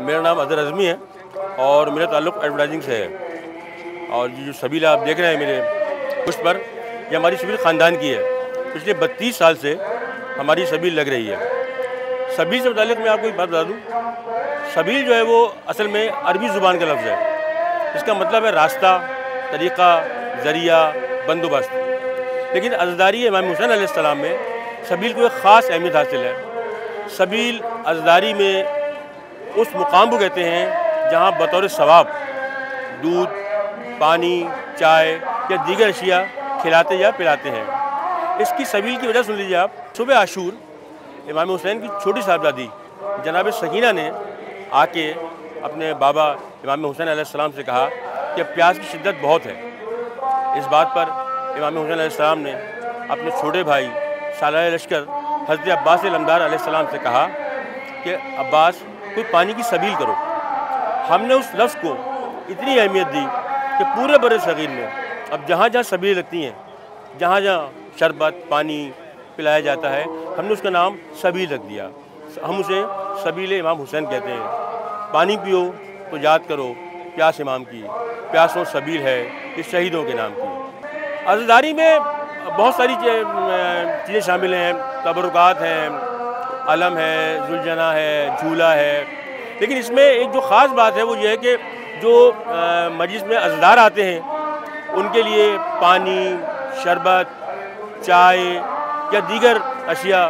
मेरा नाम अज़हर अज़मी है और मेरा ताल्लुक़ एडवर्टाइजिंग से है। और ये जो सबील आप देख रहे हैं मेरे पुष्प पर, ये हमारी सबील ख़ानदान की है। पिछले 32 साल से हमारी सबील लग रही है। सबील से मुताल्लिक़ मैं आपको एक बात बता दूँ, सबील जो है वो असल में अरबी ज़ुबान का लफ्ज़ है। इसका मतलब है रास्ता, तरीक़ा, ज़रिया, बंदोबस्त। लेकिन अज़दारी इमाम हुसैन अलैहिस्सलाम में सबील को एक ख़ास अहमियत हासिल है। सबील अज़दारी में उस मुकाम को कहते हैं जहाँ बतौर सवाब दूध, पानी, चाय या दीगर अशिया खिलाते या पिलाते हैं। इसकी सबील की वजह सुन लीजिए आप। सुबह आशूर इमाम हुसैन की छोटी साहबजादी जनाब सकीना ने आके अपने बाबा इमाम हुसैन अलैहिस्सलाम से कहा कि प्यास की शिद्दत बहुत है। इस बात पर इमाम हुसैन अलैहिस्सलाम ने अपने छोटे भाई सालार लश्कर हज़रत अब्बास लमदार अलैहिस्सलाम से कहा कि अब्बास, कोई पानी की सबील करो। हमने उस लफ्ज़ को इतनी अहमियत दी कि पूरे बड़े सग़ीर में अब जहाँ जहाँ सबील लगती हैं, जहाँ जहाँ शरबत पानी पिलाया जाता है, हमने उसका नाम सबील रख दिया। हम उसे सबील इमाम हुसैन कहते हैं। पानी पियो तो याद करो प्यास इमाम की, प्यासों सबील है इस शहीदों के नाम की। अज़दारी में बहुत सारी चीज़ें शामिल हैं। तबरुकात हैं, अलम है, जुलजना है, झूला है। लेकिन इसमें एक जो ख़ास बात है वो ये है कि जो मजलिस में अज़दार आते हैं उनके लिए पानी, शरबत, चाय या दीगर अशिया,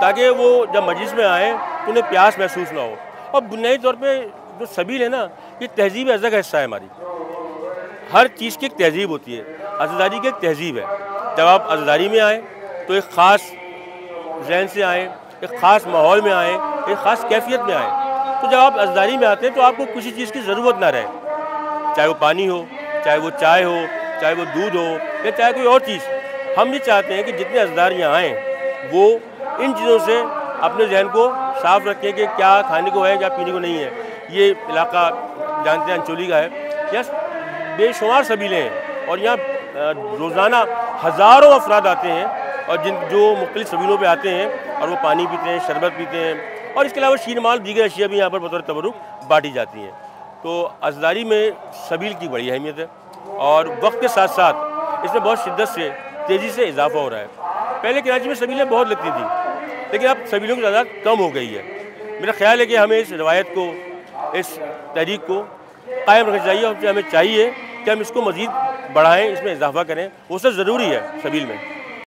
ताकि वो जब मजलिस में आएँ तो उन्हें प्यास महसूस ना हो। और बुनियादी तौर पे जो सबील है ना, ये तहज़ीब अज़ा का हिस्सा है हमारी। हर चीज़ की एक तहज़ीब होती है, अज़दारी की एक तहज़ीब है। जब आप अज़दारी में आएँ तो एक ख़ास ज़हन से आएँ, एक ख़ास माहौल में आएँ, एक ख़ास कैफियत में आएँ। तो जब आप अज़दारी में आते हैं तो आपको किसी चीज़ की ज़रूरत ना रहे, चाहे वो पानी हो, चाहे वो चाय हो, चाहे वो दूध हो या चाहे कोई और चीज़। हम ये चाहते हैं कि जितने अज़दार यहाँ आएँ वो इन चीज़ों से अपने जहन को साफ़ रखें कि क्या खाने को है, क्या पीने को नहीं है। ये इलाका जानते हैं अंचोली का है, यहाँ बेशुमार सबीलें हैं और यहाँ रोज़ाना हज़ारों अफराद आते हैं और जो मुख्तलिफ़ सबीलों पे आते हैं और वो पानी पीते हैं, शरबत पीते हैं और इसके अलावा शीरमाल दीगर अशिया भी यहाँ पर बतौर तबरुक बाँटी जाती हैं। तो अज़दारी में सबील की बड़ी अहमियत है और वक्त के साथ साथ इसमें बहुत शिद्दत से तेज़ी से इजाफा हो रहा है। पहले कराची में सबीलें बहुत लगती थी, लेकिन अब सबीलों की तादाद कम हो गई है। मेरा ख़्याल है कि हमें इस रवायत को, इस तहरीक को कायम रखना चाहिए और हमें चाहिए कि हम इसको मज़ीद बढ़ाएँ, इसमें इजाफा करें। वो सब ज़रूरी है सबील में।